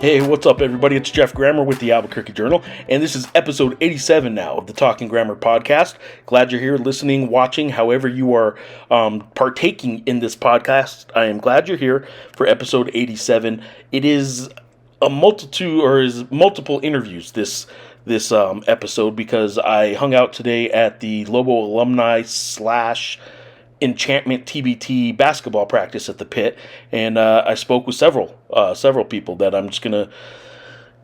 Hey, what's up, everybody? It's Jeff Grammer with the Albuquerque Journal, and this is episode 87 now of the Talking Grammar podcast. Glad you're here listening, watching, however you are partaking in this podcast. I am glad you're here for episode 87. It is a multitude, or is multiple interviews this episode, because I hung out today at the Lobo alumni / Enchantment TBT basketball practice at the pit, and I spoke with several people that I'm just gonna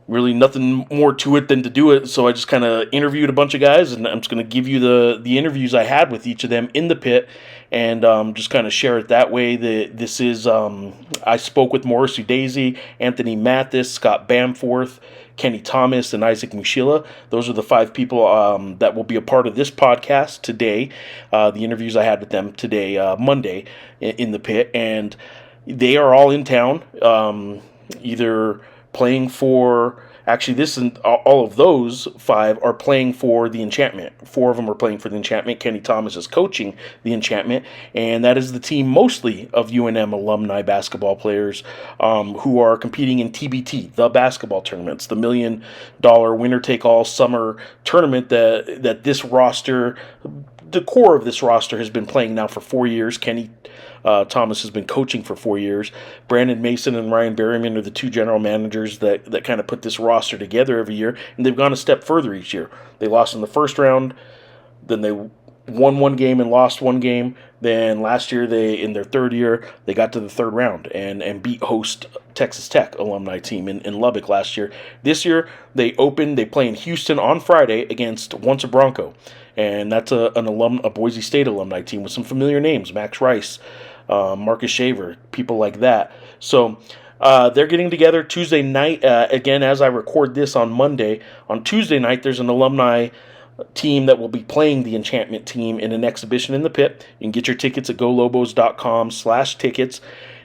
really nothing more to it than to do it. So I just kind of interviewed a bunch of guys, and I'm just gonna give you the interviews I had with each of them in the pit, and just kind of share it that way. This is I spoke with Morris Udeze, Anthony Mathis, Scott Bamforth, Kenny Thomas, and Isaac Mushilla. Those are the 5 people that will be a part of this podcast today. The interviews I had with them today, Monday, in the pit, and they are all in town, either playing for. Actually, this and all of those 5 are playing for the Enchantment. 4 of them are playing for the Enchantment. Kenny Thomas is coaching the Enchantment, and that is the team mostly of UNM alumni basketball players who are competing in TBT, the basketball tournaments, the $1 million winner-take-all summer tournament that this roster, the core of this roster, has been playing now for 4 years. Kenny Thomas has been coaching for 4 years. Brandon Mason and Ryan Berryman are the 2 general managers that kind of put this roster together every year, and they've gone a step further each year. They lost in the first round, then they won 1 game and lost 1 game. Then last year, in their 3rd year, they got to the 3rd round and beat host Texas Tech alumni team in Lubbock last year. This year, they play in Houston on Friday against Once a Bronco, and that's a Boise State alumni team with some familiar names: Max Rice, Marcus Shaver, people like that. So they're getting together Tuesday night. Again, as I record this on Monday, on Tuesday night, there's an alumni team that will be playing the Enchantment team in an exhibition in the pit. You can get your tickets at golobos.com/tickets.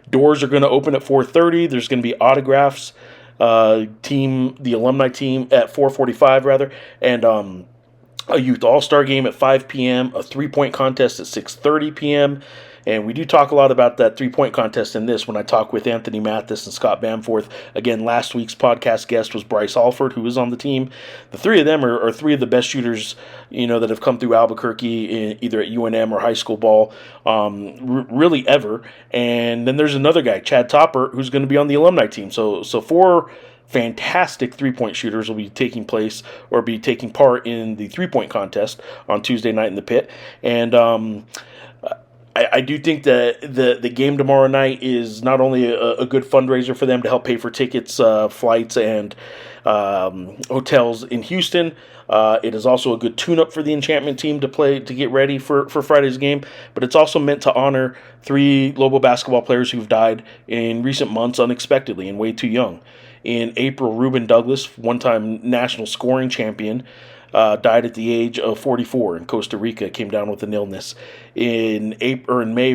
Doors are going to open at 4:30. There's going to be autographs. The alumni team at 4:45 rather, and a youth all-star game at 5 p.m., a 3-point contest at 6:30 p.m., and we do talk a lot about that 3-point contest in this when I talk with Anthony Mathis and Scott Bamforth. Again, last week's podcast guest was Bryce Alford, who is on the team. The 3 of them are 3 of the best shooters, that have come through Albuquerque, either at UNM or high school ball, really ever. And then there's another guy, Chad Topper, who's going to be on the alumni team. So 4 fantastic 3-point shooters will be taking part in the 3-point contest on Tuesday night in the pit. And I do think that the game tomorrow night is not only a good fundraiser for them to help pay for tickets, flights, and hotels in Houston. It is also a good tune-up for the Enchantment team to get ready for Friday's game. But it's also meant to honor 3 Lobo basketball players who've died in recent months unexpectedly and way too young. In April, Ruben Douglas, one-time national scoring champion, died at the age of 44 in Costa Rica. Came down with an illness. In May,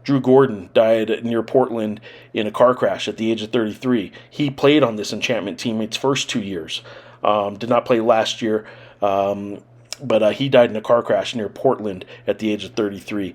Drew Gordon died near Portland in a car crash at the age of 33. He played on this Enchantment team its first 2 years. Did not play last year, but he died in a car crash near Portland at the age of 33.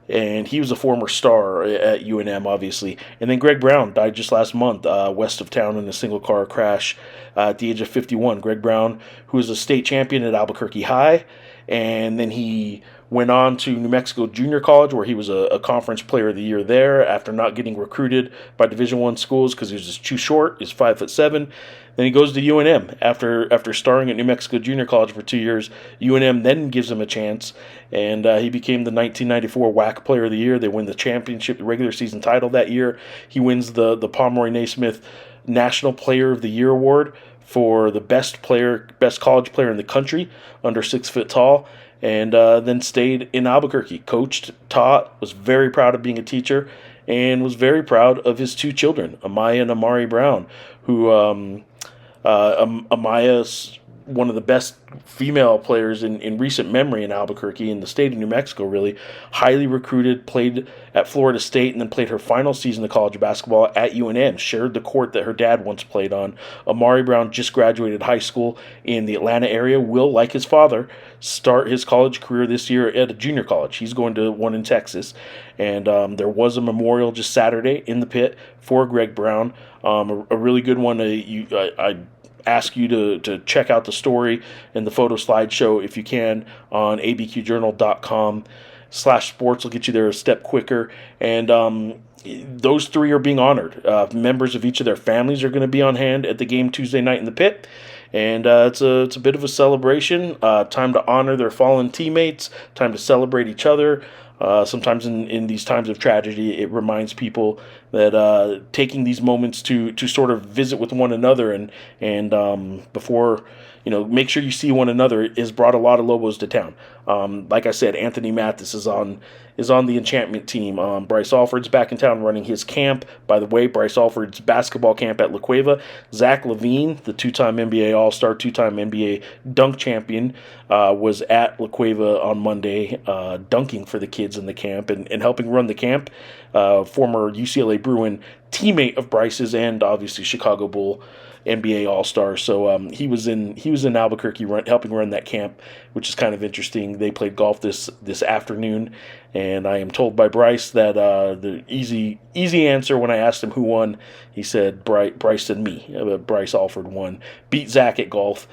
And he was a former star at UNM, obviously. And then Greg Brown died just last month, west of town in a single-car crash at the age of 51. Greg Brown, who was a state champion at Albuquerque High, and then he went on to New Mexico Junior College, where he was a conference player of the year there after not getting recruited by Division I schools because he was just too short. He's 5'7". Then he goes to UNM after starring at New Mexico Junior College for 2 years. UNM then gives him a chance, and he became the 1994 WAC Player of the Year. They win the championship regular season title that year. He wins the Pomeroy Naismith National Player of the Year award for the best college player in the country under 6 foot tall, and then stayed in Albuquerque, coached, taught, was very proud of being a teacher, and was very proud of his 2 children, Amaya and Amari Brown, who Amaya one of the best female players in recent memory in Albuquerque, in the state of New Mexico, really. Highly recruited, played at Florida State, and then played her final season of college basketball at UNM. Shared the court that her dad once played on. Amari Brown just graduated high school in the Atlanta area. Will, like his father, start his college career this year at a junior college. He's going to one in Texas. And there was a memorial just Saturday in the pit for Greg Brown. A really good one. I ask you to check out the story and the photo slideshow if you can on abqjournal.com/sports. Will get you there a step quicker. And those three are being honored. Members of each of their families are going to be on hand at the game Tuesday night in the pit. And it's a bit of a celebration. Time to honor their fallen teammates. Time to celebrate each other. Sometimes in these times of tragedy, it reminds people that taking these moments to sort of visit with one another and before, make sure you see one another has brought a lot of Lobos to town. Like I said, Anthony Mathis is on the Enchantment team. Bryce Alford's back in town running his camp. By the way, Bryce Alford's basketball camp at La Cueva. Zach Levine, the two-time NBA All-Star, two-time NBA dunk champion, was at La Cueva on Monday dunking for the kids in the camp and helping run the camp. Former UCLA Bruin teammate of Bryce's and obviously Chicago Bull NBA All-Star. So he was in Albuquerque helping run that camp, which is kind of interesting. They played golf this afternoon, and I am told by Bryce that the easy answer when I asked him who won, he said Bryce and me. Bryce Alford won. Beat Zach at golf.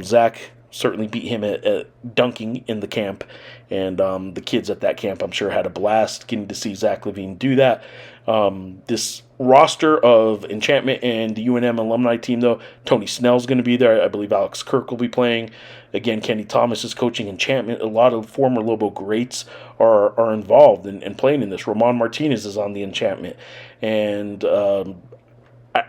Zach certainly beat him at dunking in the camp, and the kids at that camp, I'm sure, had a blast getting to see Zach Levine do that. This roster of Enchantment and the UNM alumni team, though, Tony Snell's going to be there. I believe Alex Kirk will be playing. Again, Kenny Thomas is coaching Enchantment. A lot of former Lobo greats are involved and playing in this. Ramon Martinez is on the Enchantment. And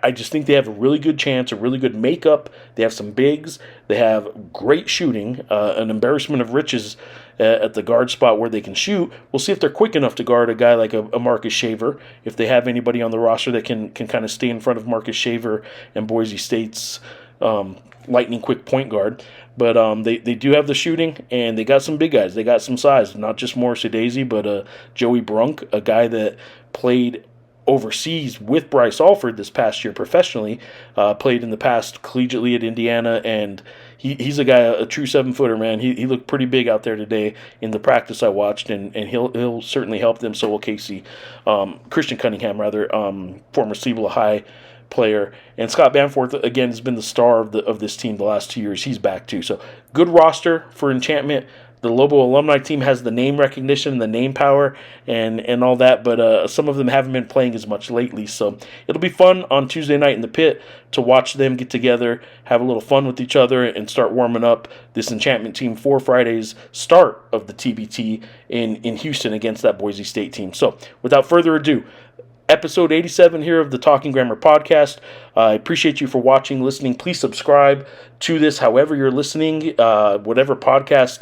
I just think they have a really good chance, a really good makeup. They have some bigs. They have great shooting, an embarrassment of riches at the guard spot where they can shoot. We'll see if they're quick enough to guard a guy like a Marcus Shaver, if they have anybody on the roster that can kind of stay in front of Marcus Shaver and Boise State's lightning quick point guard. But they do have the shooting, and they got some big guys. They got some size, not just Morris Udeze, but Joey Brunk, a guy that played overseas with Bryce Alford this past year professionally, played in the past collegiately at Indiana, and he's a guy, a true 7-footer, man. He looked pretty big out there today in the practice I watched, and he'll certainly help them. So will Casey, Christian Cunningham, rather, former Cibola High player, and Scott Bamforth again has been the star of this team the last 2 years. He's back too. So good roster for Enchantment. The Lobo alumni team has the name recognition, the name power, and all that, but some of them haven't been playing as much lately. So it'll be fun on Tuesday night in the pit to watch them get together, have a little fun with each other, and start warming up this Enchantment team for Friday's start of the TBT in Houston against that Boise State team. So without further ado, episode 87 here of the Talking Grammar podcast. I appreciate you for watching, listening. Please subscribe to this however you're listening, whatever podcast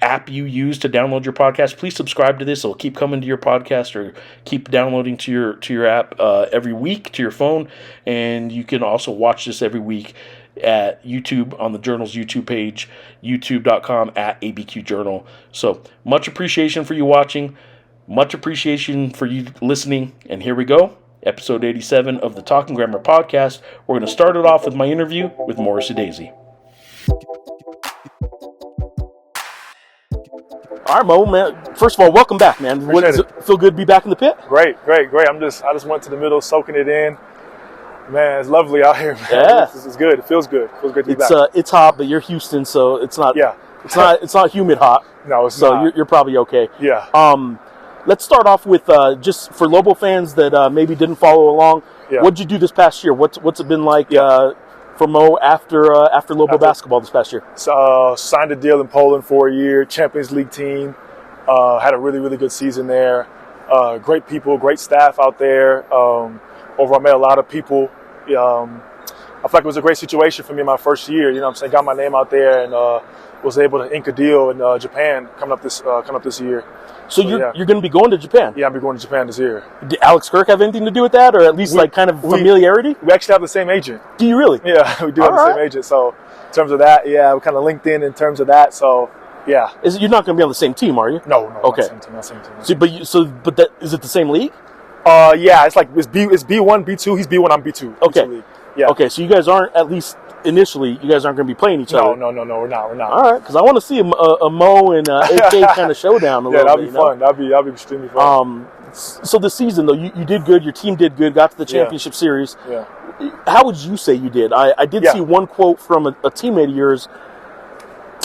app you use to download your podcast. Please subscribe to this. It'll keep coming to your podcast or keep downloading to your app every week to your phone. And you can also watch this every week at YouTube on the Journal's YouTube page, youtube.com/ABQJournal. So much appreciation for you watching. Much appreciation for you listening. And here we go. Episode 87 of the Talking Grammar podcast. We're going to start it off with my interview with Morris Udeze. All right, Mo, man. First of all, welcome back, man. Does it feel good to be back in the pit? Great. I just went to the middle, soaking it in. Man, it's lovely out here, man. Yeah. This is good. It feels good. It feels good to be back. It's hot, but you're Houston, so it's not. Yeah. It's not humid hot. No, it's not. So you're probably okay. Yeah. Let's start off with just for Lobo fans that maybe didn't follow along. Yeah. What'd you do this past year? What's it been like for Mo after Lobo basketball this past year? Signed a deal in Poland for a year. Champions League team. Had a really, really good season there. Great people, great staff out there. Overall, met a lot of people. I feel like it was a great situation for me in my first year. You know what I'm saying? Got my name out there and was able to ink a deal in Japan coming up this year. So you're going to be going to Japan? Yeah, I'll be going to Japan this year. Did Alex Kirk have anything to do with that, or at least kind of familiarity? We actually have the same agent. Do you really? Yeah, we do have the same agent. So in terms of that, yeah, we're kind of linked in terms of that. So yeah. You're not going to be on the same team, are you? No. Okay. Not same team. So, is it the same league? Yeah, it's B1, B2. He's B1, I'm B2. Okay. B2 league. Yeah. Okay, so you guys aren't, at least initially, you guys aren't going to be playing each other. No, we're not. All right, because I want to see a Mo and AK kind of showdown a little bit. Yeah, that'll be fun. That'll be extremely fun. So this season, though, you did good. Your team did good. Got to the championship series. Yeah. How would you say you did? I did see one quote from a teammate of yours.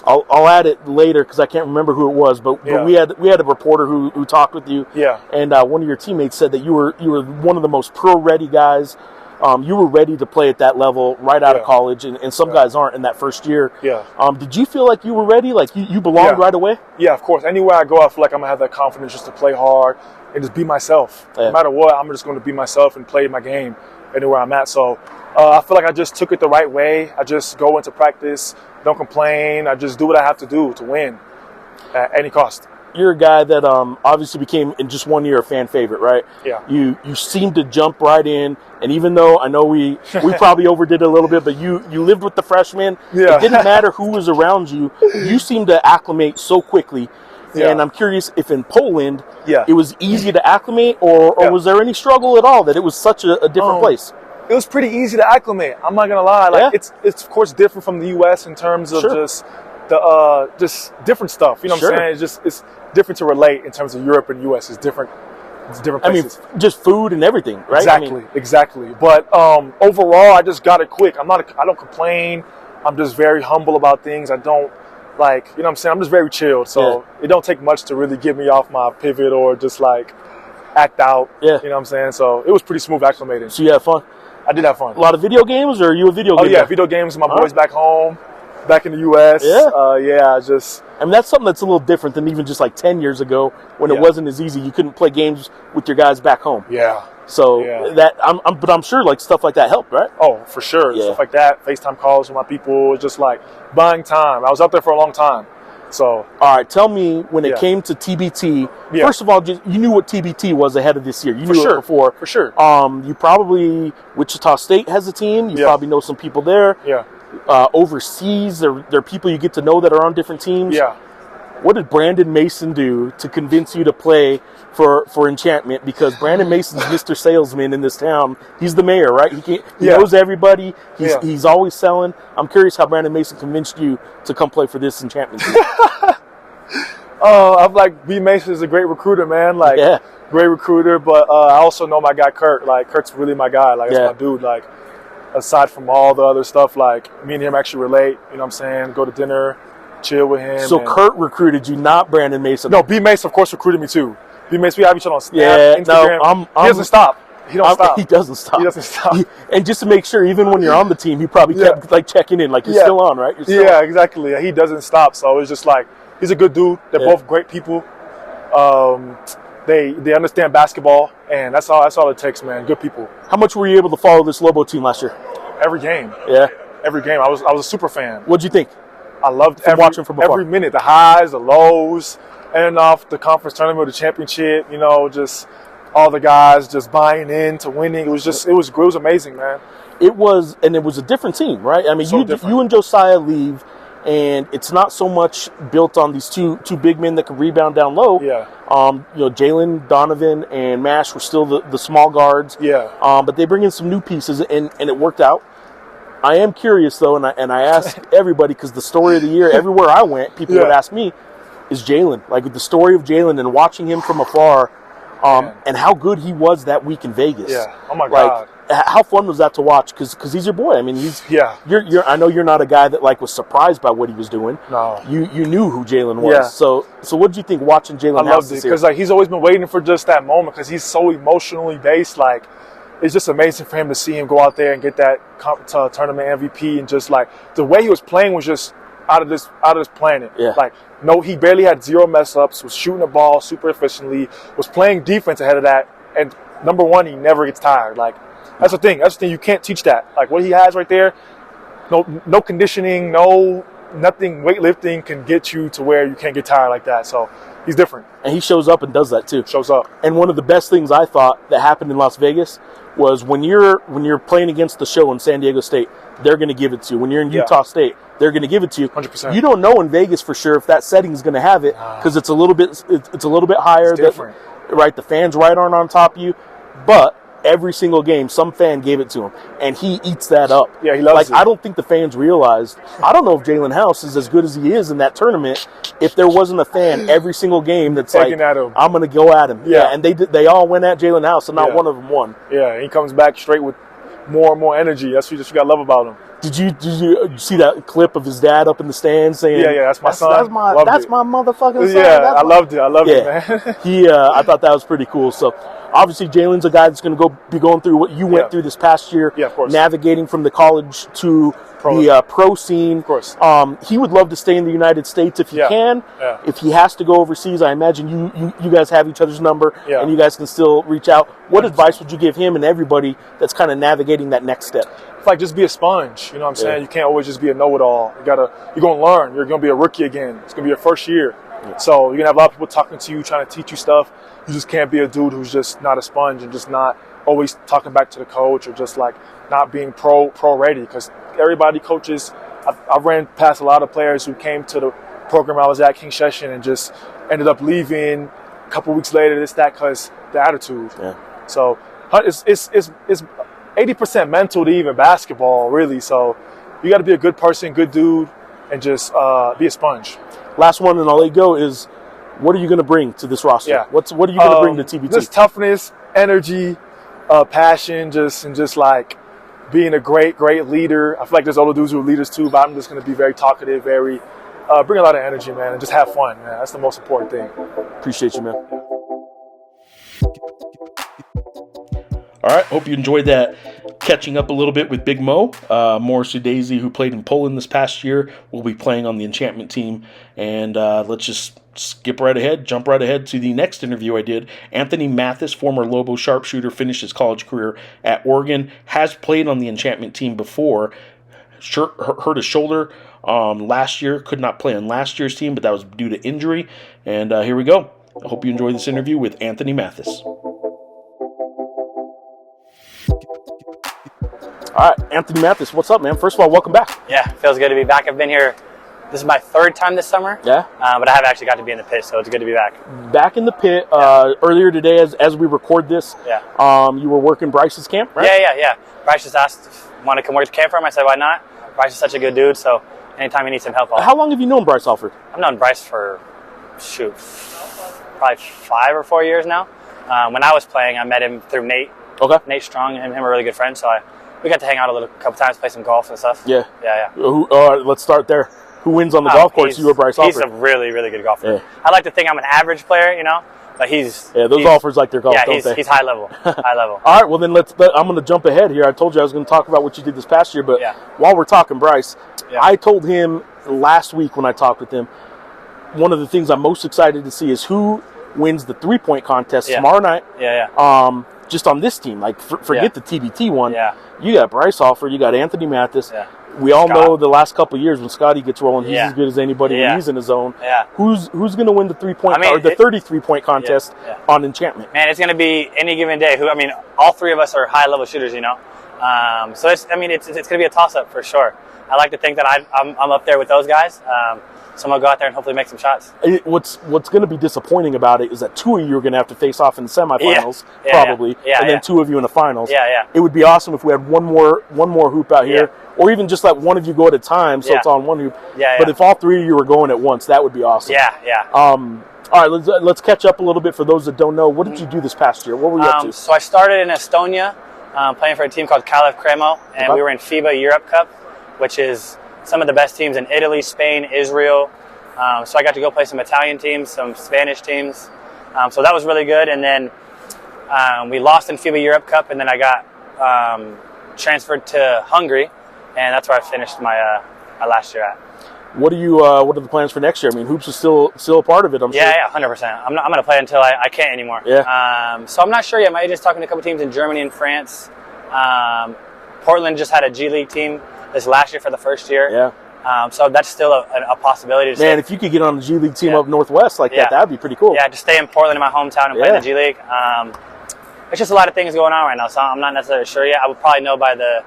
I'll add it later because I can't remember who it was, but we had a reporter who talked with you. Yeah. And one of your teammates said that you were one of the most pro-ready guys. You were ready to play at that level right out of college, and some guys aren't in that first year. Yeah. Did you feel like you were ready? Like you belonged right away? Yeah, of course. Anywhere I go, I feel like I'm going to have that confidence just to play hard and just be myself. Yeah. No matter what, I'm just going to be myself and play my game anywhere I'm at. So I feel like I just took it the right way. I just go into practice, don't complain. I just do what I have to do to win at any cost. You're a guy that obviously became, in just 1 year, a fan favorite, right? Yeah. You seem to jump right in, and even though I know we probably overdid it a little bit, but you lived with the freshmen. Yeah. It didn't matter who was around you. You seemed to acclimate so quickly. Yeah. And I'm curious if in Poland it was easy to acclimate, or was there any struggle at all that it was such a different place? It was pretty easy to acclimate. I'm not gonna lie. Like it's of course different from the U.S. in terms of just different stuff. You know what I'm saying? It's different to relate in terms of Europe and U.S. It's different. It's different places. I mean, just food and everything, right? Exactly. But overall, I just got it quick. I don't complain. I'm just very humble about things. I don't you know what I'm saying? I'm just very chilled. So it don't take much to really get me off my pivot or just act out. Yeah. You know what I'm saying? So it was pretty smooth acclimating. So you had fun? I did have fun. A lot of video games, or are you a video game guy? Video games with my boys back home, back in the U.S. I mean, that's something that's a little different than even just 10 years ago when it wasn't as easy. You couldn't play games with your guys back home. Yeah. So but I'm sure stuff like that helped, right? Oh, for sure. Yeah. Stuff like that, FaceTime calls with my people, just buying time. I was out there for a long time. So, all right, tell me when it came to TBT. First of all, you knew what TBT was ahead of this year. You knew it before. For sure. You probably, Wichita State has a team. You probably know some people there. Yeah. Overseas, there are people you get to know that are on different teams. Yeah. What did Brandon Mason do to convince you to play for Enchantment? Because Brandon Mason's Mr. Salesman in this town. He's the mayor, right? He knows everybody. He's always selling. I'm curious how Brandon Mason convinced you to come play for this Enchantment team. I'm B. Mason is a great recruiter, man. Great recruiter. But I also know my guy Kurt. Kurt's really my guy. That's my dude. Aside from all the other stuff, me and him actually relate. You know what I'm saying? Go to dinner, chill with him. So Kurt recruited you, not Brandon Mason? No, B. Mason, of course, recruited me too. B. Mason, we have each other on Snap, Instagram. He doesn't stop. He doesn't stop. And just to make sure, even when you're on the team, he probably kept checking in, you're still on, right? Exactly. He doesn't stop. So it's just he's a good dude. They're both great people. They understand basketball, and that's all it takes, man. Good people. How much were you able to follow this Lobo team last year? Every game. Yeah. Every game. I was a super fan. What'd you think? I loved watching from afar. Every minute, the highs, the lows, and off the conference tournament, the championship. Just all the guys just buying in to winning. It was amazing, man. It was a different team, right? I mean, you and Josiah leave, and it's not so much built on these two big men that can rebound down low. Yeah. Jalen, Donovan, and Mash were still the small guards. Yeah. But they bring in some new pieces, and it worked out. I am curious, though, and I ask everybody, because the story of the year, everywhere I went, people would ask me, is Jalen. The story of Jalen and watching him from afar, and how good he was that week in Vegas. Yeah. Oh, my God. How fun was that to watch? Because he's your boy. I mean, You're. I know you're not a guy that was surprised by what he was doing. No. You knew who Jalen was. Yeah. So what did you think watching Jalen? I loved it because he's always been waiting for just that moment because he's so emotionally based. It's just amazing for him to see him go out there and get that tournament MVP, and just the way he was playing was just out of this planet. Yeah. He barely had zero mess ups. Was shooting the ball super efficiently. Was playing defense ahead of that. And number one, he never gets tired. That's the thing. You can't teach that. What he has right there, no conditioning, no nothing weightlifting can get you to where you can't get tired like that. So he's different. And he shows up and does that too. Shows up. And one of the best things I thought that happened in Las Vegas was when you're playing against the show in San Diego State, they're going to give it to you. When you're in Utah State, they're going to give it to you. 100%. You don't know in Vegas for sure if that setting is going to have it because it's a little bit higher. It's different. Right, the fans aren't on top of you, but every single game, some fan gave it to him, and he eats that up. Yeah, he loves it. I don't think the fans realized. I don't know if Jalen House is as good as he is in that tournament if there wasn't a fan every single game that's taking at him. I'm going to go at him. Yeah, and they all went at Jalen House, and not one of them won. Yeah, he comes back straight with more and more energy. That's what you got to love about him. Did you see that clip of his dad up in the stands saying, "Yeah, that's my son. That's my motherfucking son." Yeah, I loved it. I loved it, man. I thought that was pretty cool. So obviously, Jalen's a guy that's going to be going through what you went through this past year. Yeah, of course. Navigating from the college to the pro scene. Of course. He would love to stay in the United States if he can. Yeah. If he has to go overseas, I imagine you guys have each other's number and you guys can still reach out. What advice would you give him and everybody that's kind of navigating that next step? Like, just be a sponge. You know what I'm saying? You can't always just be a know-it-all. You're going to learn. You're going to be a rookie again. It's going to be your first year. Yeah. So you're going to have a lot of people talking to you, trying to teach you stuff. You just can't be a dude who's just not a sponge and just not always talking back to the coach or just like not being pro ready, because everybody coaches. I've ran past a lot of players who came to the program I was at, King Session, and just ended up leaving a couple weeks later, because the attitude. Yeah. So it's 80% mental to even basketball, really. So you got to be a good person, good dude, and just be a sponge. Last one, and I'll let you go, is what are you going to bring to this roster? Yeah. What are you going to bring to TBT? Just toughness, energy, passion, just like being a great leader. I feel like there's other dudes who are leaders too, but I'm just going to be very talkative, bring a lot of energy, man, and just have fun, man. That's the most important thing. Appreciate you, man. All right, hope you enjoyed that catching up a little bit with Big Mo. Morris Udeze, who played in Poland this past year, will be playing on the Enchantment team. And let's just jump right ahead to the next interview I did. Anthony Mathis, former Lobo sharpshooter, finished his college career at Oregon, has played on the Enchantment team before, hurt his shoulder last year, could not play on last year's team, but that was due to injury. And here we go. I hope you enjoy this interview with Anthony Mathis. All right, Anthony Mathis, what's up, man? First of all, welcome back. Yeah, feels good to be back. I've been here, this is my third time this summer. Yeah. But I haven't actually got to be in the pit, so it's good to be back. Back in the pit. Earlier today, as we record this, you were working Bryce's camp, right? Yeah. Bryce just asked if I want to come work the camp for him. I said, why not? Bryce is such a good dude, so anytime he needs some help, How long have you known Bryce Alford? I've known Bryce for, probably 5 or 4 years now. When I was playing, I met him through Nate. Okay. Nate Strong and him are really good friends, so we got to hang out a couple times, play some golf and stuff. Yeah. Yeah. Let's start there. Who wins on the golf course? You or Bryce Alford? He's a really, really good golfer. Yeah. I like to think I'm an average player, but he's... Yeah, those golfers like their golf, don't they? He's high level. High level. All right, well then I'm going to jump ahead here. I told you I was going to talk about what you did this past year, but while we're talking Bryce, I told him last week when I talked with him, one of the things I'm most excited to see is who wins the 3-point contest tomorrow night. Yeah. Just on this team, like forget the TBT one. Yeah. You got Bryce Alford, you got Anthony Mathis. Yeah. We all know the last couple of years when Scotty gets rolling, he's as good as anybody when he's in his zone. Yeah. Who's going to win the 3-point or the 33-point contest on Enchantment? Man, it's going to be any given day. All three of us are high level shooters, So it's going to be a toss up for sure. I like to think that I'm up there with those guys. So I'm going to go out there and hopefully make some shots. What's going to be disappointing about it is that 2 of you are going to have to face off in the semifinals, probably, and then 2 of you in the finals. Yeah. It would be awesome if we had one more hoop out here, or even just let one of you go at a time, so it's on one hoop. But if all 3 of you were going at once, that would be awesome. Yeah. All right, let's catch up a little bit for those that don't know. What did you do this past year? What were you up to? So I started in Estonia, playing for a team called Kalev Cremo, and we were in FIBA Europe Cup, which is some of the best teams in Italy, Spain, Israel. So I got to go play some Italian teams, some Spanish teams. So that was really good. And then we lost in FIBA Europe Cup, and then I got transferred to Hungary, and that's where I finished my last year at. What are the plans for next year? Hoops is still a part of it, I'm sure. Yeah, 100%. I'm going to play until I can't anymore. Yeah. So I'm not sure yet. My agent's talking to a couple teams in Germany and France. Portland just had a G League team this last year for the first year. Yeah. So that's still a possibility. Man, if you could get on the G League team up Northwest like that would be pretty cool. Yeah, to stay in Portland, in my hometown, and play in the G League. It's just a lot of things going on right now, so I'm not necessarily sure yet. I would probably know by the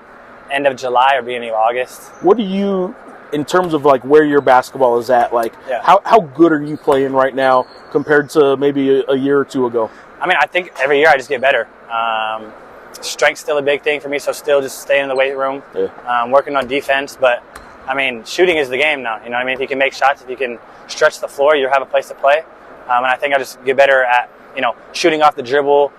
end of July or beginning of August. What do you, in terms of like where your basketball is at, like how good are you playing right now compared to maybe a year or two ago? I mean, I think every year I just get better. Strength's still a big thing for me, so still just staying in the weight room, working on defense. But, I mean, shooting is the game now. You know what I mean? If you can make shots, if you can stretch the floor, you have a place to play. And I think I just get better at, shooting off the dribble,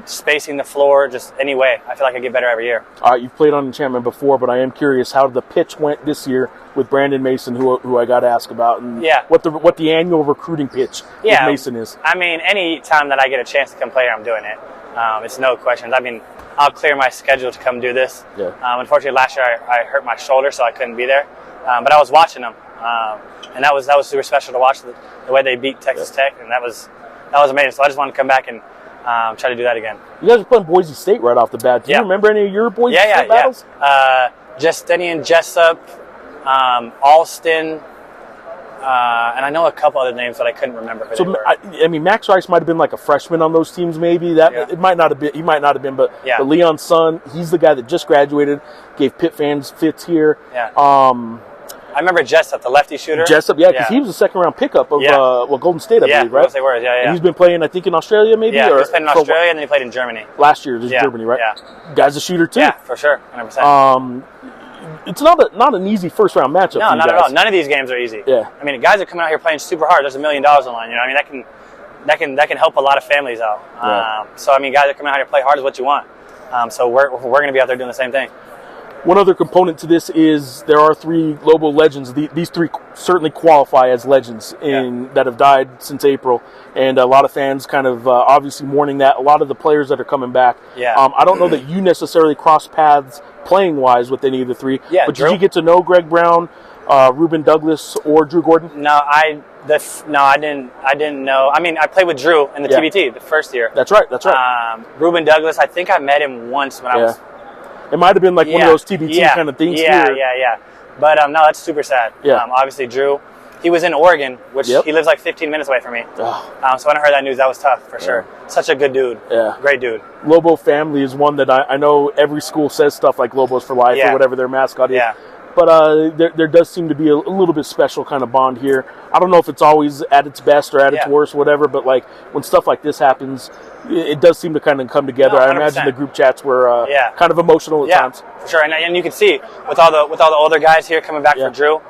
spacing the floor, just any way. I feel like I get better every year. All right, you've played on Enchantment before, but I am curious how the pitch went this year with Brandon Mason, who I got to ask about, and what the annual recruiting pitch with Mason is. I mean, any time that I get a chance to come play here, I'm doing it. It's no questions. I mean, I'll clear my schedule to come do this. Yeah. Unfortunately, last year I hurt my shoulder, so I couldn't be there. But I was watching them, and that was super special to watch the way they beat Texas Tech, and that was amazing. So I just wanted to come back and try to do that again. You guys are playing Boise State right off the bat. Do you remember any of your Boise State battles? Justinian Jessup, Alston, and I know a couple other names that I couldn't remember. So I mean, Max Rice might have been like a freshman on those teams. Maybe it might not have been. He might not have been, but Leon's son, he's the guy that just graduated. Gave Pitt fans fits here. Yeah. I remember Jessup, the lefty shooter. Jessup, because he was a second-round pickup of Golden State, I believe, right? Yeah, they were, And he's been playing, I think, in Australia, maybe? Yeah, he's played in Australia, and then he played in Germany. Last year, Germany, right? Yeah. Guy's a shooter, too. Yeah, for sure, 100%. It's not an easy first-round matchup No, for you not guys. at all. None of these games are easy. Yeah. I mean, guys are coming out here playing super hard. There's $1 million on the line, you know what I mean? That can help a lot of families out. So, I mean, guys are coming out here to play hard is what you want. So we're going to be out there doing the same thing. One other component to this is there are 3 Lobo legends. These 3 certainly qualify as legends that have died since April, and a lot of fans kind of obviously mourning that. A lot of the players that are coming back. Yeah. I don't know that you necessarily cross paths playing wise with any of the 3. Yeah. But did you get to know Greg Brown, Ruben Douglas, or Drew Gordon? No, I didn't know. I mean, I played with Drew in the TBT the first year. That's right. Ruben Douglas, I think I met him once when I was. It might have been like one of those TBT kind of things. Yeah. But no, that's super sad. Yeah. Obviously, Drew, he was in Oregon, which he lives like 15 minutes away from me. Oh. So when I heard that news, that was tough for sure. Such a good dude. Yeah. Great dude. Lobo family is one that I know every school says stuff like Lobos for life or whatever their mascot is. Yeah. But there does seem to be a little bit special kind of bond here. I don't know if it's always at its best or at its worst, whatever. But like when stuff like this happens, it does seem to kind of come together. I imagine the group chats were kind of emotional at times. For sure, and you can see with all the older guys here coming back for Drew.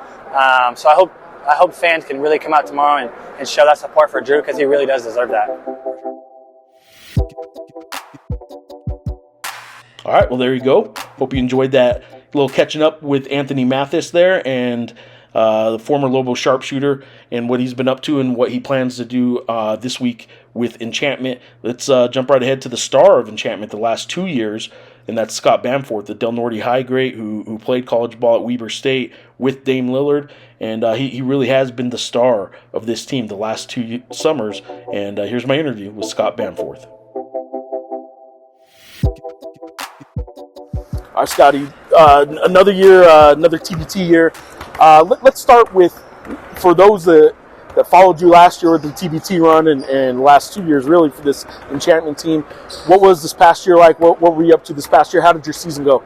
So I hope fans can really come out tomorrow and show that support for Drew because he really does deserve that. All right, well there you go. Hope you enjoyed that little catching up with Anthony Mathis there and the former Lobo sharpshooter and what he's been up to and what he plans to do this week with Enchantment. Let's jump right ahead to the star of Enchantment the last 2 years, and that's Scott Bamforth, the Del Norte high great who played college ball at Weber State with Dame Lillard, and he really has been the star of this team the last 2 summers. And here's my interview with Scott Bamforth. All right, Scotty, another year, another TBT year. Let's start with, for those that followed you last year with the TBT run and the last 2 years really for this Enchantment team, what was this past year like? What were you up to this past year? How did your season go?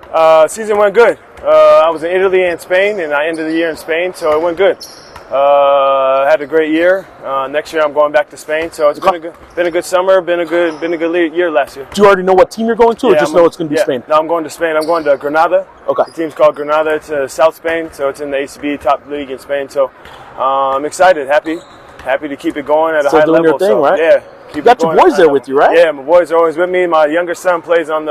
Season went good. I was in Italy and Spain, and I ended the year in Spain, so it went good. Had a great year. Next year I'm going back to Spain, so it's been a good summer, been a good year last year. Do you already know what team you're going to, or just know it's going to be Spain? No, I'm going to Spain. I'm going to Granada. Okay. The team's called Granada. It's South Spain, so it's in the ACB top league in Spain. So I'm excited, happy to keep it going at a high level. Your thing, right? Yeah. You got your boys there with you, right? Yeah, my boys are always with me. My younger son plays on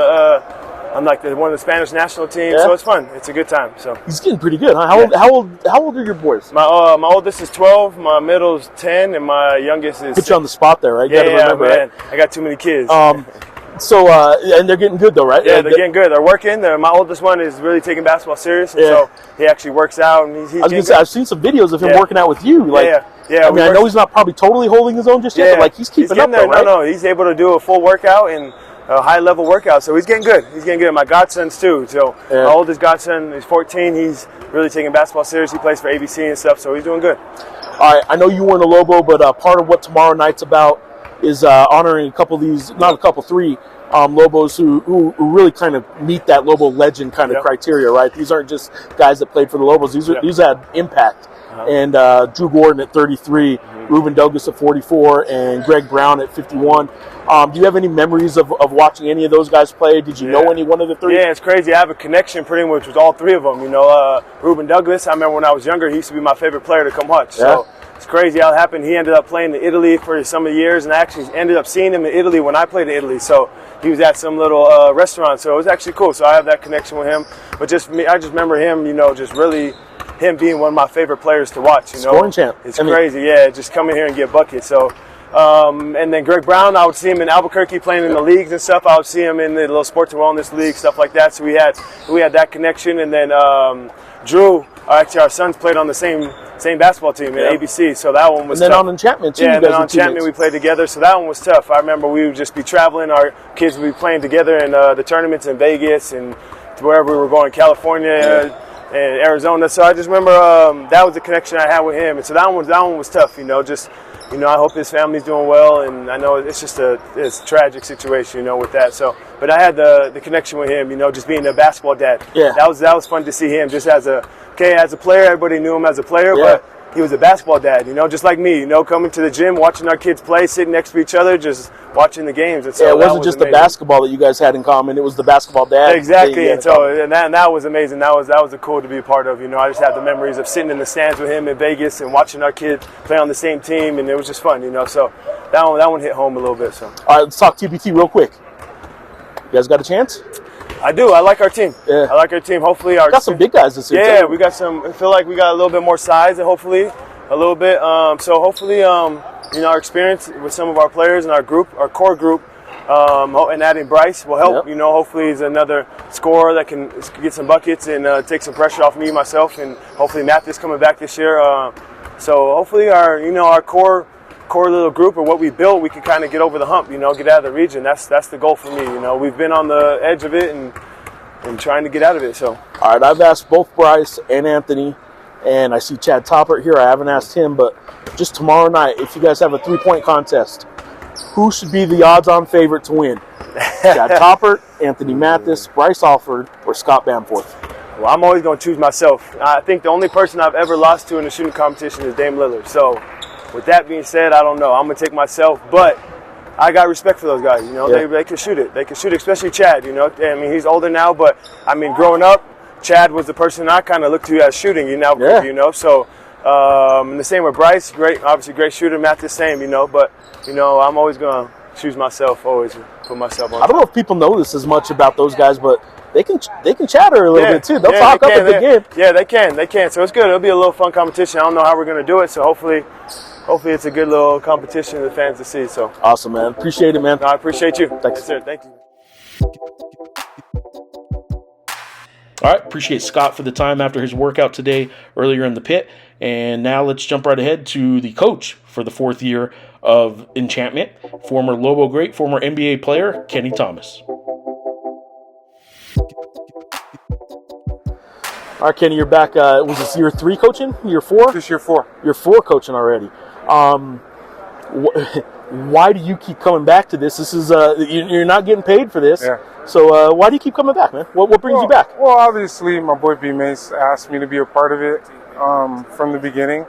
I'm like one of the Spanish national teams, so it's fun. It's a good time. So he's getting pretty good, huh? How old are your boys? My oldest is 12, my middle's 10, and my youngest is. Put you on the spot there, right? You gotta remember, man. Right? I got too many kids. So and they're getting good though, right? Yeah, they're getting good. They're working. My oldest one is really taking basketball serious, and so he actually works out. And he's I was gonna say, I've seen some videos of him working out with you. Like, I know he's not probably totally holding his own just yet, but like he's keeping up there, right? No, he's able to do a full workout, and high-level workouts. So he's getting good. He's getting good. My godson's too. So my oldest godson, he's 14. He's really taking basketball serious. He plays for ABC and stuff, so he's doing good. All right, I know you weren't a Lobo, but part of what tomorrow night's about is honoring a couple of these, not a couple, three Lobos who really kind of meet that Lobo legend kind of criteria, right? These aren't just guys that played for the Lobos. These had impact. And Drew Gordon at 33, Ruben Douglas at 44, and Greg Brown at 51. Do you have any memories of watching any of those guys play? Did you know any one of the three? Yeah, it's crazy. I have a connection pretty much with all three of them. You know, Ruben Douglas, I remember when I was younger, he used to be my favorite player to come watch. So it's crazy how it happened. He ended up playing in Italy for some of the years, and I actually ended up seeing him in Italy when I played in Italy. So he was at some little restaurant, so it was actually cool. So I have that connection with him. But just me, I just remember him, you know, just really him being one of my favorite players to watch. You know, scoring champ. It's crazy, just coming here and get buckets. So, and then Greg Brown, I would see him in Albuquerque playing in the leagues and stuff. I would see him in the little sports and wellness league, stuff like that. So we had that connection. And then Drew, actually our sons played on the same basketball team at ABC. So that one was tough. And then tough. on Enchantment too. Yeah, and then on Enchantment we played together. So that one was tough. I remember we would just be traveling. Our kids would be playing together in the tournaments in Vegas and wherever we were going, California. And Arizona, so I just remember that was the connection I had with him, and so that one was tough. You know, just I hope his family's doing well, and I know it's just it's a tragic situation, you know, with that. So, but I had the connection with him, you know, just being a basketball dad. Yeah, that was fun to see him just as a player. Everybody knew him as a player, but he was a basketball dad, you know, just like me, you know, coming to the gym, watching our kids play, sitting next to each other, just watching the games. And so it wasn't just the basketball that you guys had in common; it was the basketball dad. Exactly, and that was amazing. That was a cool to be a part of. You know, I just had the memories of sitting in the stands with him in Vegas and watching our kids play on the same team, and it was just fun. You know, so that one hit home a little bit. So, all right, let's talk TBT real quick. You guys got a chance? I do. I like our team. Yeah. I like our team. Hopefully, got some big guys this year. Yeah, too. we got some. I feel like we got a little bit more size, and hopefully, a little bit. So hopefully, our experience with some of our players and our core group, and adding Bryce will help. Yep. You know, hopefully he's another scorer that can get some buckets and take some pressure off me, myself, and hopefully Mathis coming back this year. So hopefully our core little group or what we built, we can kind of get over the hump. You know, get out of the region. That's the goal for me. You know, we've been on the edge of it and trying to get out of it. So all right, I've asked both Bryce and Anthony. And I see Chad Toppert here. I haven't asked him, but just tomorrow night, if you guys have a 3-point contest, who should be the odds-on favorite to win? Chad Toppert, Anthony Mathis, Bryce Alford, or Scott Bamforth? Well, I'm always going to choose myself. I think the only person I've ever lost to in a shooting competition is Dame Lillard. So with that being said, I don't know. I'm going to take myself, but I got respect for those guys. You know, they can shoot it. They can shoot it, especially Chad. You know, I mean, he's older now, but I mean, growing up, Chad was the person I kind of looked to as shooting, you know, so and the same with Bryce, obviously great shooter, Matt the same, you know, but, you know, I'm always going to choose myself, always put myself on. I don't know if people know this as much about those guys, but they can chatter a little bit too. They'll talk up at the game. Yeah, they can. So it's good. It'll be a little fun competition. I don't know how we're going to do it, so hopefully it's a good little competition for the fans to see. So awesome, man. Appreciate it, man. No, I appreciate you. Thanks. Yes, sir. Thank you. All right, appreciate Scott for the time after his workout today earlier in the pit. And now let's jump right ahead to the coach for the 4th year of Enchantment, former Lobo great, former NBA player, Kenny Thomas. All right, Kenny, you're back. Was this year 3 coaching? Year 4? This year 4. Year 4 coaching already. Why do you keep coming back to this? This is you're not getting paid for this. Yeah. So why do you keep coming back, man? What brings you back? Well, obviously, my boy B Mace asked me to be a part of it from the beginning.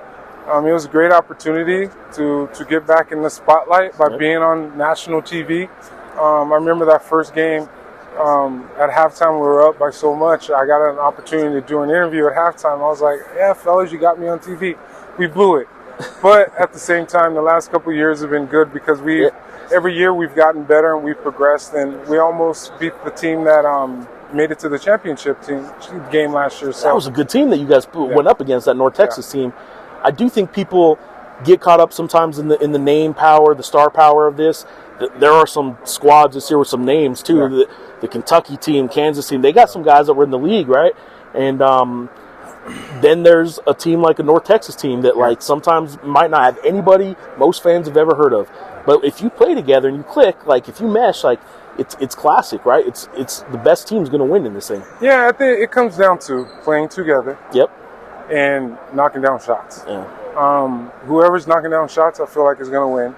It was a great opportunity to get back in the spotlight by being on national TV. I remember that first game at halftime. We were up by so much. I got an opportunity to do an interview at halftime. I was like, "Yeah, fellas, you got me on TV." We blew it. But at the same time, the last couple of years have been good because every year we've gotten better and we've progressed, and we almost beat the team that made it to the championship game last year. So that was a good team that you guys went up against, that North Texas team. I do think people get caught up sometimes in the name power, the star power of this. There are some squads this year with some names too. Yeah. The Kentucky team, Kansas team, they got some guys that were in the league, right? And then there's a team like a North Texas team that like sometimes might not have anybody most fans have ever heard of. But if you play together and you click, like if you mesh, like it's classic, right? It's the best team's going to win in this thing. Yeah, I think it comes down to playing together. Yep. And knocking down shots. Yeah. Whoever's knocking down shots, I feel like is going to win.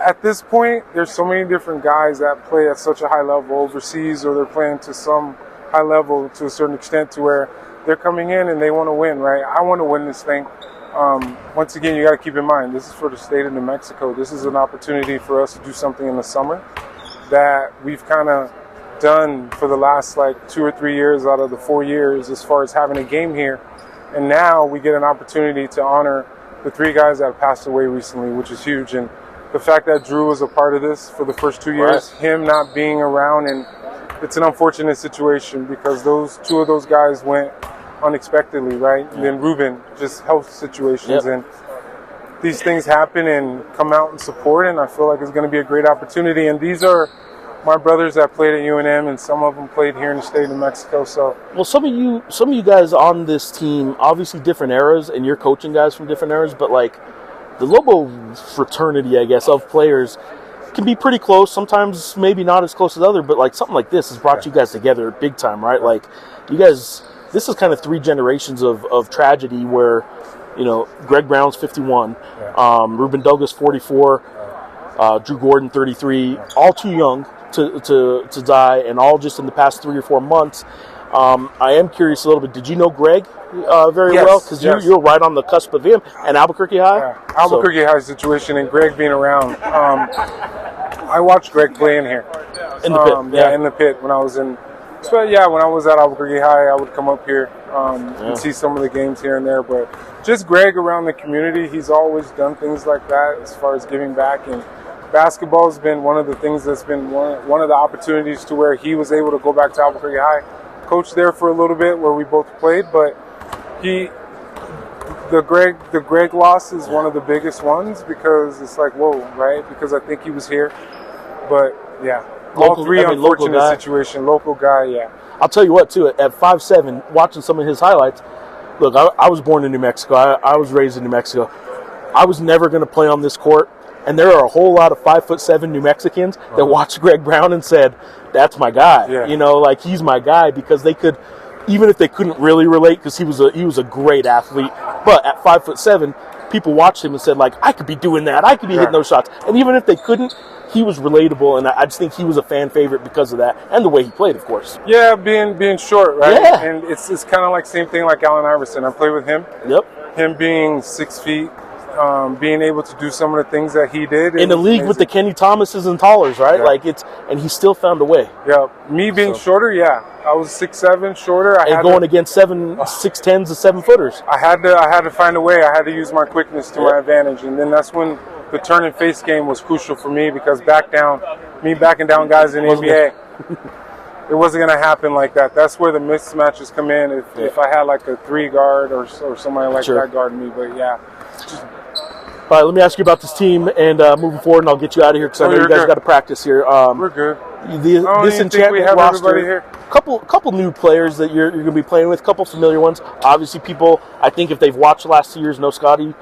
At this point, there's so many different guys that play at such a high level overseas, or they're playing to some high level to a certain extent to where they're coming in and they want to win, right? I want to win this thing. Once again, you got to keep in mind, this is for the state of New Mexico. This is an opportunity for us to do something in the summer that we've kind of done for the last like 2 or 3 years out of the 4 years as far as having a game here. And now we get an opportunity to honor the 3 guys that have passed away recently, which is huge. And the fact that Drew was a part of this for the first 2 years, him not being around, and it's an unfortunate situation because those 2 of those guys went unexpectedly, right? And then Ruben, just health situations, and these things happen and come out and support, and I feel like it's going to be a great opportunity. And these are my brothers that played at UNM, and some of them played here in the state of New Mexico. So, well, some of you guys on this team, obviously different eras, and you're coaching guys from different eras, but like the Lobo fraternity, I guess, of players can be pretty close. Sometimes maybe not as close as other, but like something like this has brought you guys together big time, right? Like you guys, this is kind of 3 generations of tragedy where, you know, Greg Brown's 51, Ruben Douglas 44, Drew Gordon 33, all too young to die, and all just in the past 3 or 4 months. I am curious a little bit. Did you know Greg very well? Because you're right on the cusp of him and Albuquerque High. Yeah. Albuquerque High situation and Greg being around. I watched Greg play in here. In the pit. In the pit when I was in. So when I was at Albuquerque High, I would come up here and see some of the games here and there. But just Greg around the community, he's always done things like that as far as giving back. And basketball has been one of the things that's been one of the opportunities to where he was able to go back to Albuquerque High, coach there for a little bit where we both played. But the Greg loss is one of the biggest ones because it's like, whoa, right? Because I think he was here. But yeah. All 3 unfortunate situation. Local guy, I'll tell you what, too, at 5'7", watching some of his highlights, look, I was born in New Mexico. I was raised in New Mexico. I was never going to play on this court, and there are a whole lot of 5'7" New Mexicans that watched Greg Brown and said, that's my guy. Yeah. You know, like, he's my guy, because they could, even if they couldn't really relate, because he was a great athlete, but at 5'7", people watched him and said, like, I could be doing that. I could be hitting those shots. And even if they couldn't, he was relatable, and I just think he was a fan favorite because of that, and the way he played, of course. Yeah, being short, right? Yeah. And it's kind of like same thing like Allen Iverson. I played with him. Yep. Him being 6 feet, being able to do some of the things that he did. In the league amazing. With the Kenny Thomases and Tallers, right? Yeah. Like and he still found a way. Yeah. Me being shorter, I was 6'7", shorter. Going against 6'10s and 7-footers. I had to find a way. I had to use my quickness to my advantage, and then that's when the turn and face game was crucial for me, because backing down guys in the NBA, it wasn't going to happen like that. That's where the mismatches come in. If I had like a 3 guard or somebody like that guarding me, but yeah. All right, let me ask you about this team and moving forward, and I'll get you out of here because I know you guys got to practice here. We're good. This Enchantment roster, couple new players that you're going to be playing with, couple familiar ones. Obviously, people, I think if they've watched the last 2 years, know Scotty.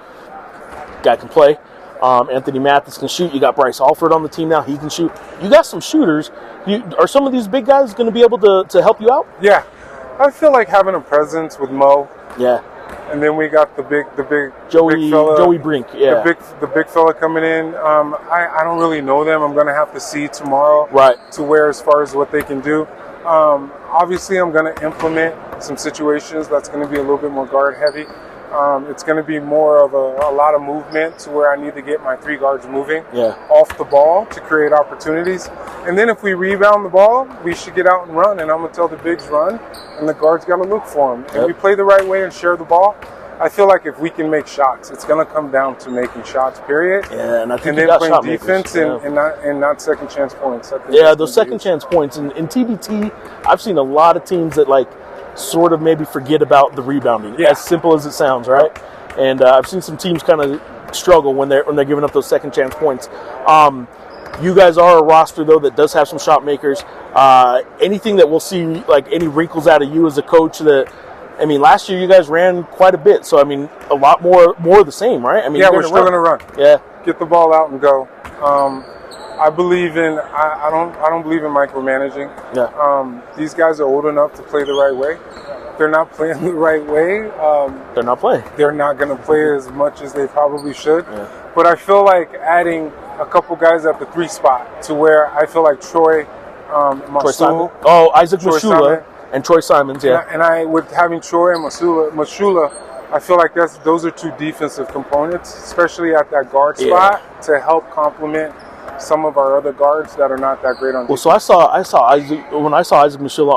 Guy can play. Anthony Mathis can shoot. You got Bryce Alford on the team now. He can shoot. You got some shooters. Are some of these big guys going to be able to help you out? Yeah. I feel like having a presence with Mo. Yeah. And then we got the big Joey Brink. Yeah. The big fella coming in. I don't really know them. I'm going to have to see tomorrow. Right. To where as far as what they can do. Obviously, I'm going to implement some situations that's going to be a little bit more guard heavy. It's going to be more of a lot of movement to where I need to get my 3 guards moving off the ball to create opportunities. And then if we rebound the ball, we should get out and run. And I'm going to tell the bigs run, and the guards got to look for them. And we play the right way and share the ball. I feel like if we can make shots, it's going to come down to making shots, period. Yeah, and I think then playing defense and not second chance points. Those second chance points. And in TBT, I've seen a lot of teams that sort of maybe forget about the rebounding, as simple as it sounds, right? And I've seen some teams kind of struggle when they're giving up those second chance points. You guys are a roster, though, that does have some shot makers. Anything that we'll see, like any wrinkles out of you as a coach that, I mean, last year you guys ran quite a bit, so I mean, a lot more of the same, right? I mean, we're still going to run. Yeah. Get the ball out and go. I believe in. I don't believe in micromanaging. Yeah. These guys are old enough to play the right way. If they're not playing the right way, They're not playing. they're not going to play as much as they probably should. Yeah. But I feel like adding a couple guys at the 3 spot to where I feel like Troy, Troy Simon. Masul, Oh, Isaac Troy Mushilla Simon. and Troy Simons. Yeah. and I with having Troy and Mushilla, I feel like those are 2 defensive components, especially at that guard spot, to help complement some of our other guards that are not that great on defense. Well, so I saw Isaac when I saw Isaac Mushilla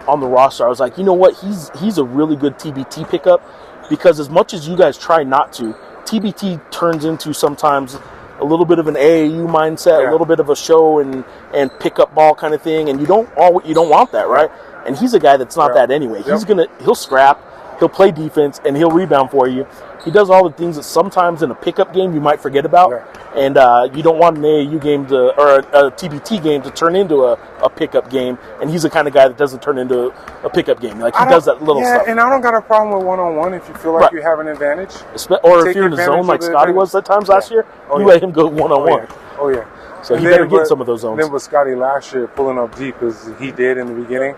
on the roster. I was like, you know what? He's a really good TBT pickup, because as much as you guys try not to, TBT turns into sometimes a little bit of an AAU mindset, a little bit of a show and pickup ball kind of thing, and you don't want that, right? And he's a guy that's not that anyway. He'll scrap, he'll play defense, and he'll rebound for you. He does all the things that sometimes in a pickup game you might forget about, and you don't want an AAU game or a TBT game to turn into a pickup game. And he's the kind of guy that doesn't turn into a pickup game. Like, he does that little stuff. And I don't got a problem with one-on-one if you feel like you have an advantage. Or if you're in the zone like Scotty was at times last year, you let him go one-on-one. Oh, yeah. So he better get some of those zones. Then with Scotty last year pulling up deep as he did in the beginning,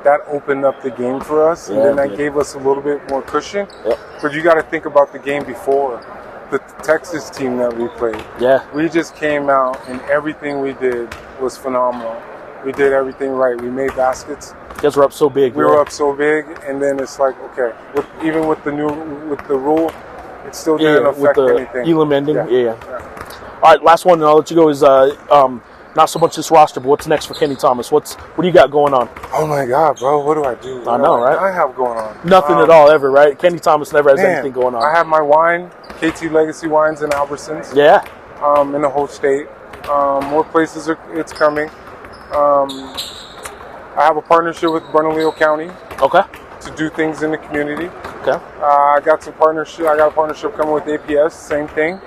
that opened up the game for us, and then that gave us a little bit more cushion. Yep. But you got to think about the game before. The Texas team that we played. Yeah. We just came out, and everything we did was phenomenal. We did everything right. We made baskets. You guys were up so big. We were up so big, and then it's like, okay, even with the rule, it still didn't affect anything. Elam ending. Yeah. All right, last one, and I'll let you go. Is not so much this roster, but what's next for Kenny Thomas? What do you got going on? Oh my God, bro! What do I do? I know, right? I have going on Nothing at all, ever, right? Kenny Thomas never has anything going on. I have my wine, KT Legacy Wines in Albertsons. Yeah. In the whole state. More places it's coming. I have a partnership with Bernalillo County. Okay. To do things in the community. Okay. I got a partnership coming with APS. Same thing.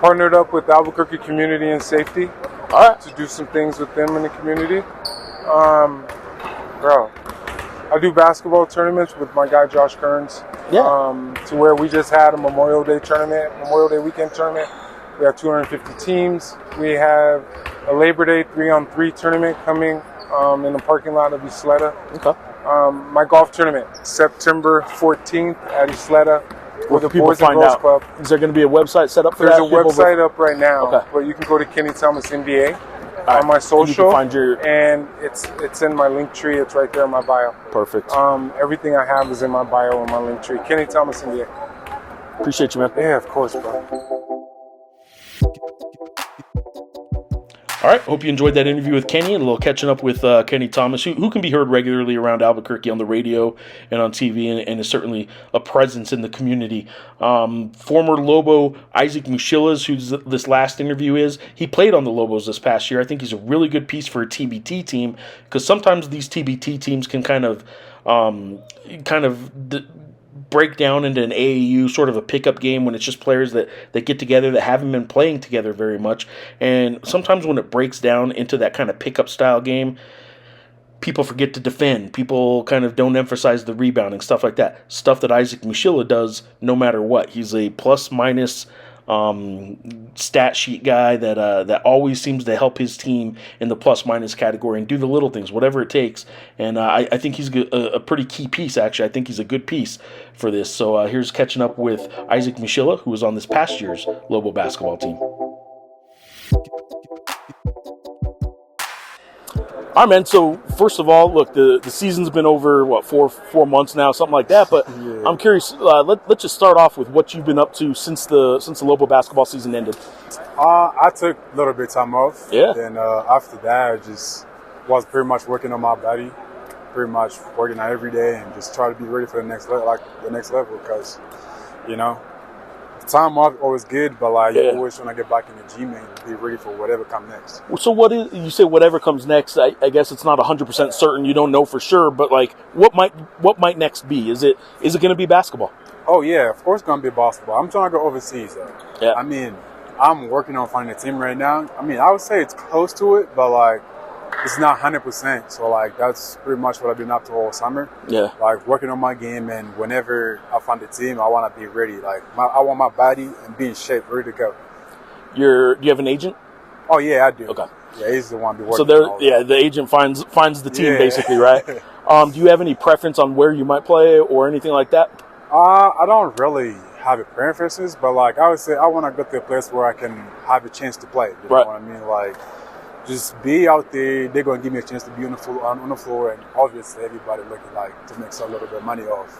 Partnered up with Albuquerque Community and Safety to do some things with them in the community. Bro, I do basketball tournaments with my guy Josh Kearns. Yeah. To where we just had a Memorial Day weekend tournament. We have 250 teams. We have a Labor Day 3-on-3 tournament coming in the parking lot of Isleta. Okay. My golf tournament, September 14th at Isleta. Where can people find out? Club. Is there going to be a website set up for that? There's a website up right now, but you can go to Kenny Thomas NBA on my social, and you can find and it's in my link tree. It's right there in my bio. Perfect. Everything I have is in my bio and my link tree. Kenny Thomas NBA. Appreciate you, man. Yeah, of course, bro. All right, hope you enjoyed that interview with Kenny, and a little catching up with Kenny Thomas, who can be heard regularly around Albuquerque on the radio and on TV, and is certainly a presence in the community. Former Lobo Isaac Mushilla, who this last interview is, he played on the Lobos this past year. I think he's a really good piece for a TBT team, because sometimes these TBT teams can kind of break down into an AAU sort of a pickup game when it's just players that get together that haven't been playing together very much. And sometimes when it breaks down into that kind of pickup style game, people forget to defend. People kind of don't emphasize the rebounding, stuff like that. Stuff that Isaac Mushilla does no matter what. He's a plus-minus stat sheet guy that always seems to help his team in the plus-minus category and do the little things, whatever it takes. And I think he's a pretty key piece, actually. I think he's a good piece for this. So here's catching up with Isaac Mushilla, who was on this past year's Lobo basketball team. All right, man. So first of all, look, the season's been over, four months now, something like that. But yeah. I'm curious. Let's just start off with what you've been up to since the Lobo basketball season ended. I took a little bit of time off. Yeah. And after that, I just was pretty much working on my body, pretty much working out every day, and just try to be ready for the next level. Because, time off always good, but you always want to get back in the gym and be ready for whatever comes next. So you say whatever comes next? I guess it's not 100% certain. You don't know for sure, but what might next be? Is it going to be basketball? Oh yeah, of course it's going to be basketball. I'm trying to go overseas though. Yeah. I mean, I'm working on finding a team right now. I mean, I would say it's close to it, but it's not 100%. So that's pretty much what I've been up to all summer. Yeah. Working on my game, and whenever I find a team, I want to be ready. I want my body and be in shape, ready to go. Do you have an agent? Oh yeah, I do. Okay. Yeah, he's the one be working. So the agent finds the team basically, right? Do you have any preference on where you might play or anything like that? I don't really have a preferences, but like I would say, I want to go to a place where I can have a chance to play. You know what I mean? Like, just be out there. They're gonna give me a chance to be on the floor, and obviously everybody looking like to make some little bit of money off.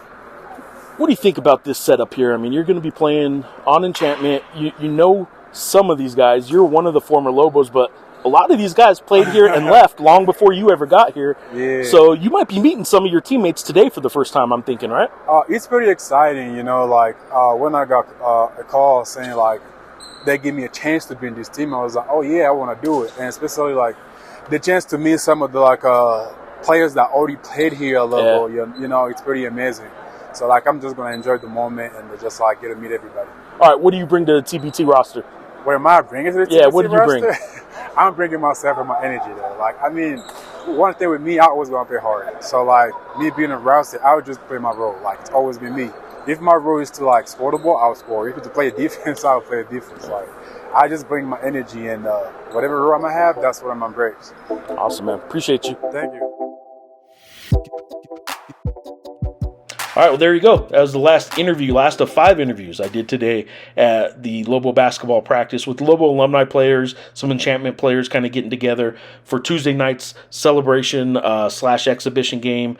What do you think about this setup here? I mean, you're going to be playing on Enchantment. You know some of these guys. You're one of the former Lobos, but a lot of these guys played here and left long before you ever got here. Yeah. So you might be meeting some of your teammates today for the first time, I'm thinking, right? It's pretty exciting, you know, like when I got a call saying like they give me a chance to be in this team, I was like, oh yeah, I want to do it. And especially like the chance to meet some of the players that already played here a little, you know, it's pretty amazing. So like I'm just gonna enjoy the moment and just like get to meet everybody. All right, what do you bring to the TBT roster? What am I bringing to the TBT roster? Yeah, what did you bring? I'm bringing myself and my energy though. Like, I mean, one thing with me, I always gonna play hard. So like me being a roster, I would just play my role. Like it's always been me. If my role is to like score the ball, I'll score. If it's to play a defense, I'll play a defense. Like I just bring my energy and whatever role I'm gonna have, that's what I'm gonna embrace. Awesome, man. Appreciate you. Thank you. All right, well, there you go. That was the last of 5 interviews I did today at the Lobo basketball practice with Lobo alumni players, some Enchantment players kind of getting together for Tuesday night's celebration / exhibition game,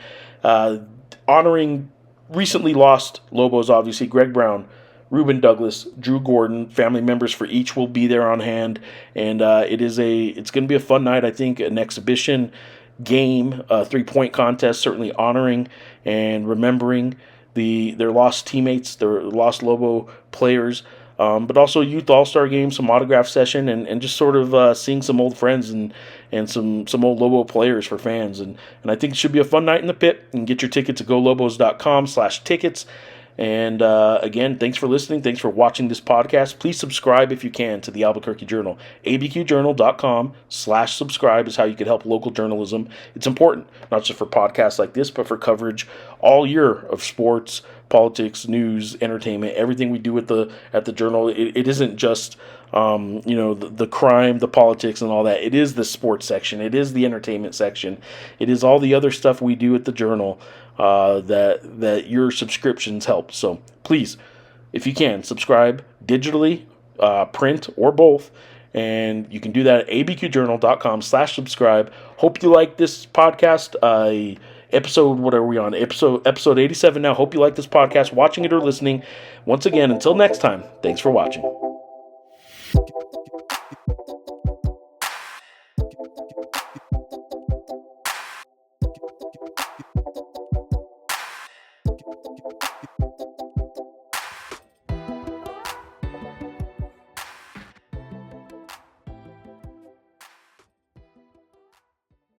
honoring recently lost Lobos, obviously, Greg Brown, Ruben Douglas, Drew Gordon. Family members for each will be there on hand, and it's going to be a fun night, I think, an exhibition game, 3-point contest, certainly honoring and remembering their lost teammates, their lost Lobo players, but also youth all-star game, some autograph session, and just sort of seeing some old friends and some old Lobo players for fans. And I think it should be a fun night in the pit. You can get your tickets at golobos.com/tickets. And again, thanks for listening. Thanks for watching this podcast. Please subscribe if you can to the Albuquerque Journal. abqjournal.com/subscribe is how you can help local journalism. It's important, not just for podcasts like this, but for coverage all year of sports, politics, news, entertainment, everything we do at the Journal. It isn't just the crime, the politics, and all that. It is the sports section. It is the entertainment section. It is all the other stuff we do at the Journal that your subscriptions help. So please, if you can, subscribe digitally, print, or both. And you can do that at abqjournal.com/subscribe. Hope you like this podcast. Episode, what are we on? Episode 87 now. Hope you like this podcast, watching it or listening. Once again, until next time, thanks for watching.